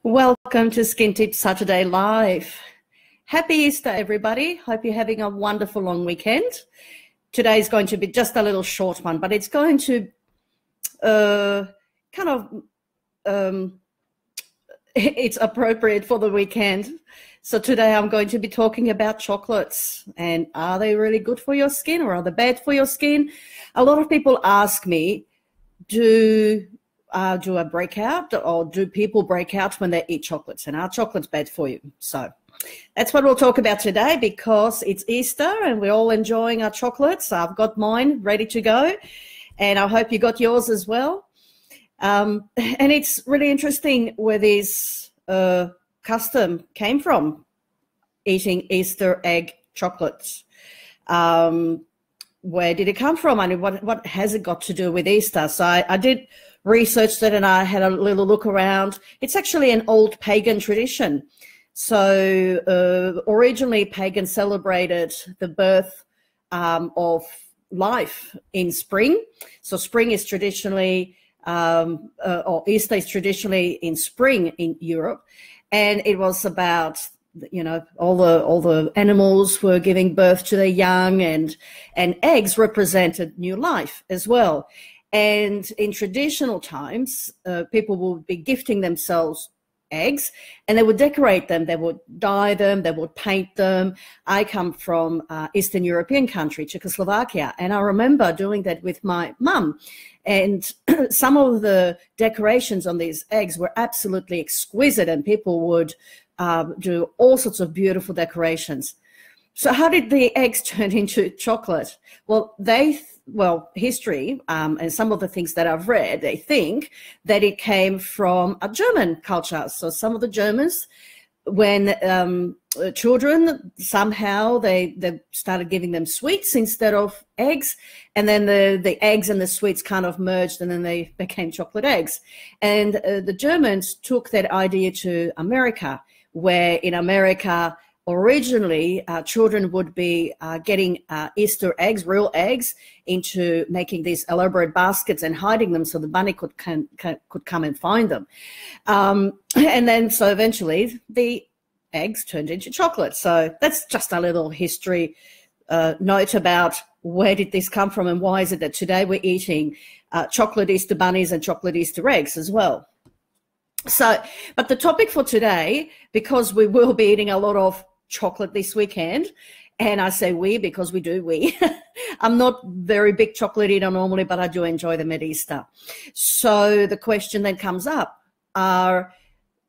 Welcome to Skin Tips Saturday Live. Happy Easter, everybody. Hope you're having a wonderful long weekend. Today is going to be just a little short one, but it's going to it's appropriate for the weekend. So today I'm going to be talking about chocolates and are they really good for your skin or are they bad for your skin? A lot of people ask me, do I break out or do people break out when they eat chocolates, and are chocolates bad for you? So that's what we'll talk about today because it's Easter and we're all enjoying our chocolates. I've got mine ready to go and I hope you got yours as well. And it's really interesting where this custom came from, eating Easter egg chocolates. Where did it come from and what has it got to do with Easter? So I did research that and I had a little look around. It's actually an old pagan tradition. So originally pagans celebrated the birth of life in spring. So spring is traditionally, or Easter is traditionally in spring in Europe. And it was about, you know, all the animals were giving birth to their young, and eggs represented new life as well. And in traditional times, people would be gifting themselves eggs and they would decorate them, they would dye them, they would paint them. I come from Eastern European country, Czechoslovakia, and I remember doing that with my mum. And some of the decorations on these eggs were absolutely exquisite and people would do all sorts of beautiful decorations. So how did the eggs turn into chocolate? Well, history and some of the things that I've read, they think that it came from a German culture. So some of the Germans, when children, somehow they started giving them sweets instead of eggs, and then the eggs and the sweets kind of merged and then they became chocolate eggs. And the Germans took that idea to America, where in America, originally, children would be getting Easter eggs, real eggs, into making these elaborate baskets and hiding them so the bunny could come and find them. And then, so eventually, the eggs turned into chocolate. So that's just a little history note about where did this come from and why is it that today we're eating chocolate Easter bunnies and chocolate Easter eggs as well. So, but the topic for today, because we will be eating a lot of chocolate this weekend, and I say we because we. I'm not very big chocolate eater normally, but I do enjoy them at Easter. So the question then comes up,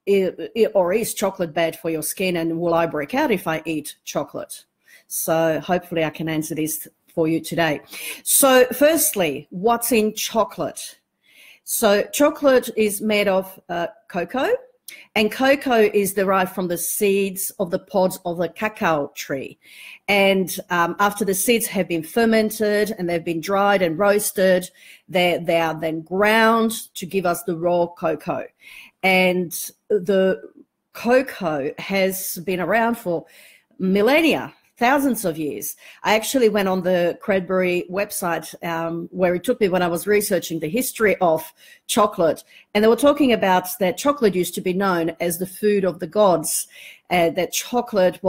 is chocolate bad for your skin, and will I break out if I eat chocolate? So hopefully I can answer this for you today. So firstly, what's in chocolate? So chocolate is made of cocoa, and cocoa is derived from the seeds of the pods of the cacao tree. And after the seeds have been fermented and they've been dried and roasted, they are then ground to give us the raw cocoa. And the cocoa has been around for millennia, thousands of years. I actually went on the Cadbury website where it took me when I was researching the history of chocolate, and they were talking about that chocolate used to be known as the food of the gods, that chocolate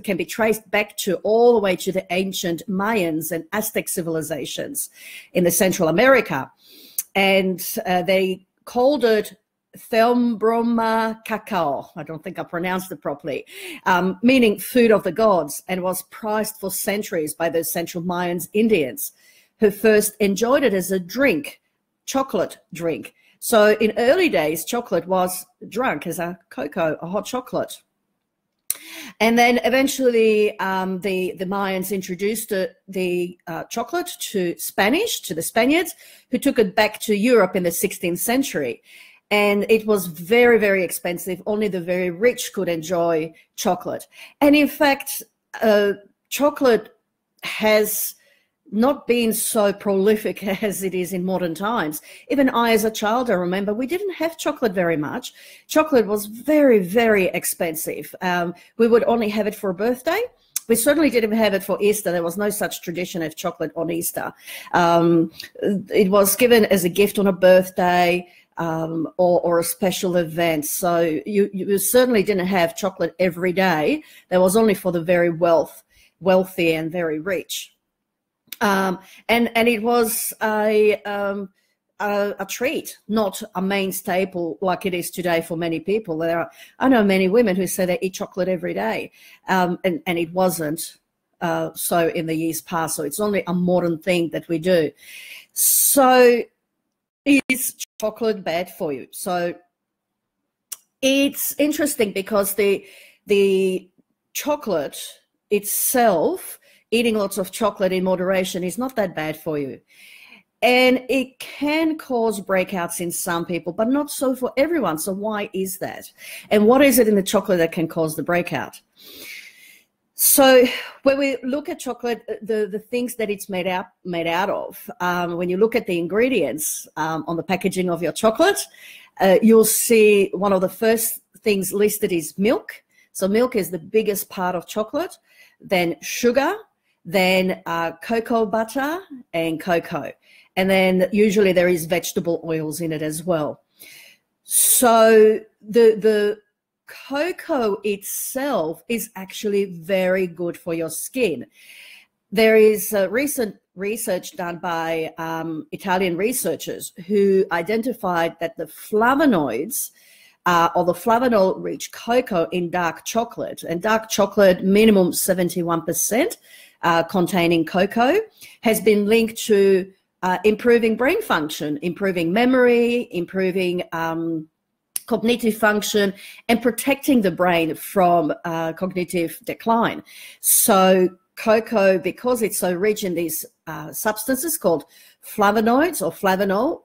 can be traced back to all the way to the ancient Mayans and Aztec civilizations in the Central America. And they called it Theobroma cacao, I don't think I pronounced it properly, meaning food of the gods, and was prized for centuries by those Central Mayans Indians who first enjoyed it as a drink, chocolate drink. So in early days, chocolate was drunk as a cocoa, a hot chocolate. And then eventually the Mayans introduced the chocolate to the Spaniards, who took it back to Europe in the 16th century. And it was very, very expensive. Only the very rich could enjoy chocolate. And in fact, chocolate has not been so prolific as it is in modern times. Even I, as a child, I remember we didn't have chocolate very much. Chocolate was very, very expensive. We would only have it for a birthday. We certainly didn't have it for Easter. There was no such tradition of chocolate on Easter. It was given as a gift on a birthday. or a special event. So you certainly didn't have chocolate every day. That was only for the very wealthy and very rich. And it was a treat, not a main staple like it is today for many people. I know many women who say they eat chocolate every day, and it wasn't so in the years past. So it's only a modern thing that we do. So is chocolate bad for you? So it's interesting because the chocolate itself, eating lots of chocolate in moderation, is not that bad for you. And it can cause breakouts in some people, but not so for everyone. So why is that? And what is it in the chocolate that can cause the breakout? So when we look at chocolate, the things that it's made out of, when you look at the ingredients on the packaging of your chocolate, you'll see one of the first things listed is milk. So milk is the biggest part of chocolate, then sugar, then cocoa butter and cocoa. And then usually there is vegetable oils in it as well. So the cocoa itself is actually very good for your skin. There is recent research done by Italian researchers who identified that the flavonoids or the flavanol-rich cocoa in dark chocolate, and dark chocolate minimum 71% containing cocoa, has been linked to improving brain function, improving memory, improving cognitive function, and protecting the brain from cognitive decline. So cocoa, because it's so rich in these substances called flavonoids or flavanol,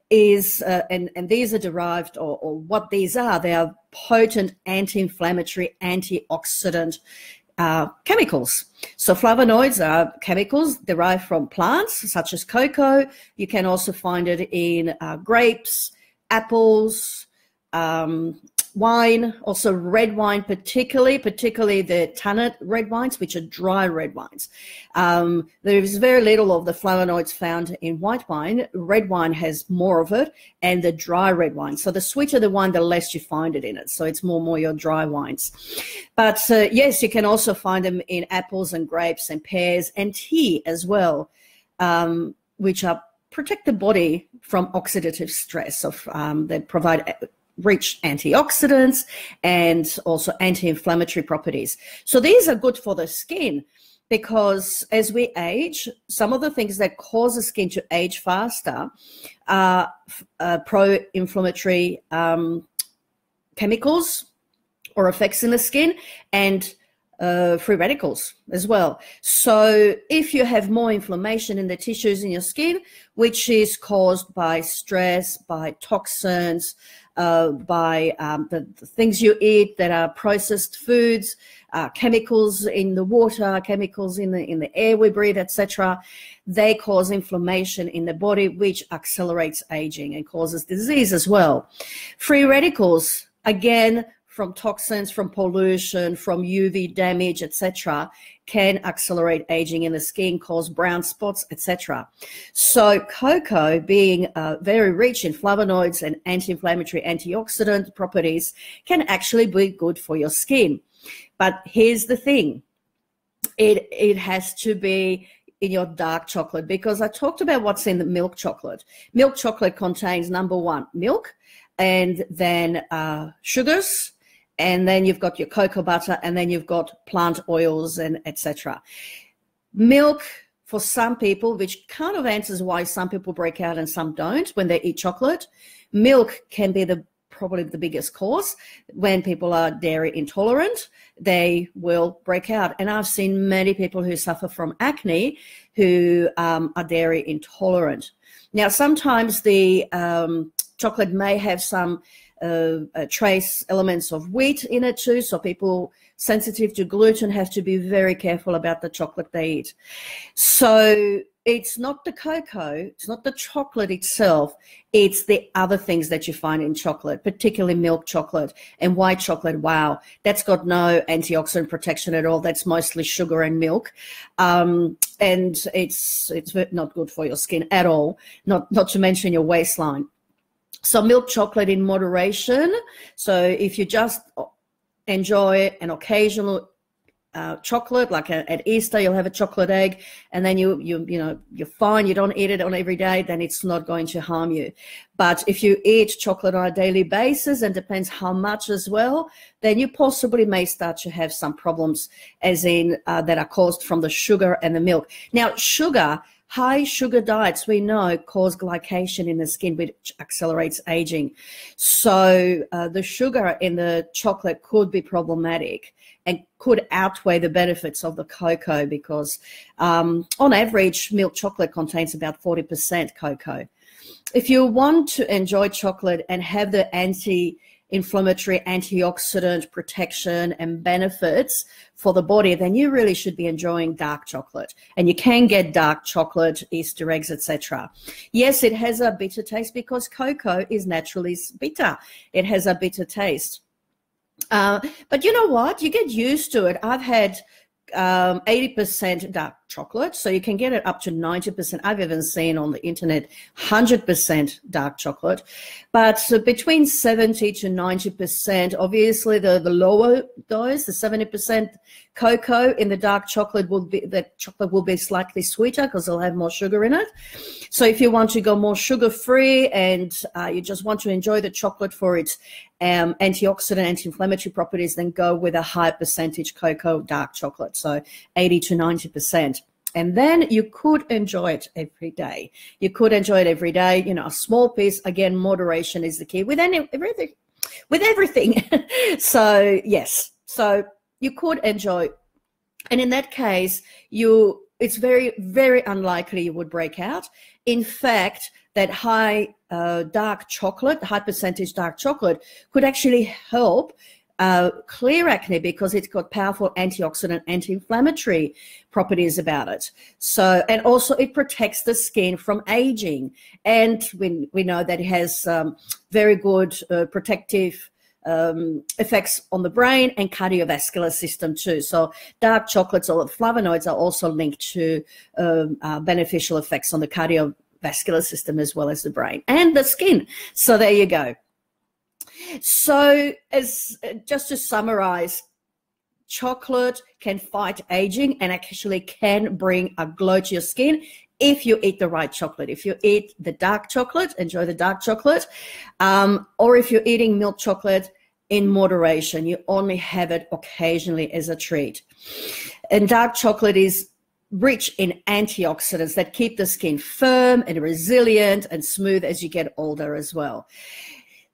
is and these are derived, or what these are, they are potent anti-inflammatory, antioxidant chemicals. So flavonoids are chemicals derived from plants such as cocoa. You can also find it in grapes, apples, wine, also red wine, particularly the tannate red wines, which are dry red wines. There is very little of the flavonoids found in white wine. Red wine has more of it, and the dry red wine. So the sweeter the wine, the less you find it in it. So it's more your dry wines. But yes, you can also find them in apples and grapes and pears and tea as well, which protect the body from oxidative stress. They provide rich antioxidants and also anti-inflammatory properties. So these are good for the skin because as we age, some of the things that cause the skin to age faster are pro-inflammatory chemicals or effects in the skin, and free radicals as well. So if you have more inflammation in the tissues in your skin, which is caused by stress, by toxins, by the things you eat that are processed foods, chemicals in the water, chemicals in the air we breathe, etc., they cause inflammation in the body, which accelerates aging and causes disease as well. Free radicals, again, from toxins, from pollution, from UV damage, etc., can accelerate aging in the skin, cause brown spots, etc. So cocoa, being very rich in flavonoids and anti-inflammatory, antioxidant properties, can actually be good for your skin. But here's the thing. It has to be in your dark chocolate, because I talked about what's in the milk chocolate. Milk chocolate contains, number one, milk, and then sugars, and then you've got your cocoa butter, and then you've got plant oils and etc. Milk, for some people, which kind of answers why some people break out and some don't when they eat chocolate, milk can be probably the biggest cause. When people are dairy intolerant, they will break out. And I've seen many people who suffer from acne who are dairy intolerant. Now, sometimes the chocolate may have some trace elements of wheat in it too, so people sensitive to gluten have to be very careful about the chocolate they eat. So it's not the cocoa, it's not the chocolate itself, it's the other things that you find in chocolate, particularly milk chocolate and white chocolate. Wow, that's got no antioxidant protection at all. That's mostly sugar and milk, and it's not good for your skin at all, not to mention your waistline. So milk chocolate in moderation. So if you just enjoy an occasional chocolate, like at Easter, you'll have a chocolate egg, and then you're fine. You don't eat it on every day, then it's not going to harm you. But if you eat chocolate on a daily basis, and depends how much as well, then you possibly may start to have some problems, as in that are caused from the sugar and the milk. Now, sugar. High sugar diets, we know, cause glycation in the skin, which accelerates aging. So the sugar in the chocolate could be problematic and could outweigh the benefits of the cocoa, because on average, milk chocolate contains about 40% cocoa. If you want to enjoy chocolate and have the anti-inflammatory, antioxidant protection and benefits for the body, then you really should be enjoying dark chocolate. And you can get dark chocolate, Easter eggs, etc. Yes, it has a bitter taste because cocoa is naturally bitter. It has a bitter taste. But you know what? You get used to it. I've had 80% dark chocolate, so you can get it up to 90%. I've even seen on the internet 100% dark chocolate, but between 70 to 90%. Obviously, the lower dose, the 70% cocoa in the dark chocolate, will be slightly sweeter because it'll have more sugar in it. So if you want to go more sugar-free and you just want to enjoy the chocolate for its antioxidant, anti-inflammatory properties, then go with a high percentage cocoa dark chocolate, so 80 to 90%. And then you could enjoy it every day. You could enjoy it every day, a small piece. Again, moderation is the key with everything. So yes, so you could enjoy, and in that case, it's very, very unlikely you would break out. In fact, that high dark chocolate, high percentage dark chocolate, could actually help clear acne, because it's got powerful antioxidant, anti-inflammatory properties about it. So, and also it protects the skin from aging. And we know that it has very good protective effects on the brain and cardiovascular system too. So dark chocolates, or flavonoids, are also linked to beneficial effects on the cardiovascular system as well as the brain and the skin. So there you go. So just to summarize, chocolate can fight aging and actually can bring a glow to your skin if you eat the right chocolate. If you eat the dark chocolate, enjoy the dark chocolate, or if you're eating milk chocolate in moderation, you only have it occasionally as a treat. And dark chocolate is rich in antioxidants that keep the skin firm and resilient and smooth as you get older as well.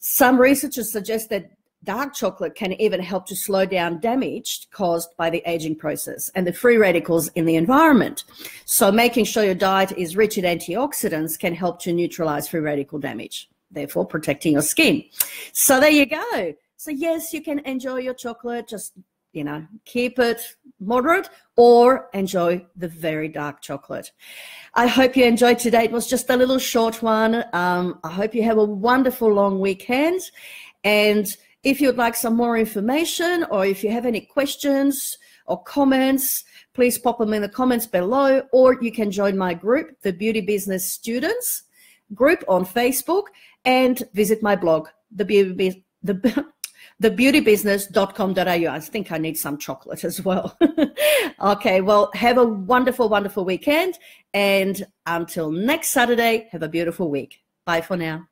Some researchers suggest that dark chocolate can even help to slow down damage caused by the aging process and the free radicals in the environment. So making sure your diet is rich in antioxidants can help to neutralize free radical damage, therefore protecting your skin. So there you go. So yes, you can enjoy your chocolate, just, keep it moderate, or enjoy the very dark chocolate. I hope you enjoyed today. It was just a little short one. I hope you have a wonderful long weekend. And if you'd like some more information, or if you have any questions or comments, please pop them in the comments below, or you can join my group, the Beauty Business Students group on Facebook, and visit my blog, thebeautybusiness.com.au. I think I need some chocolate as well. Okay, well, have a wonderful, wonderful weekend. And until next Saturday, have a beautiful week. Bye for now.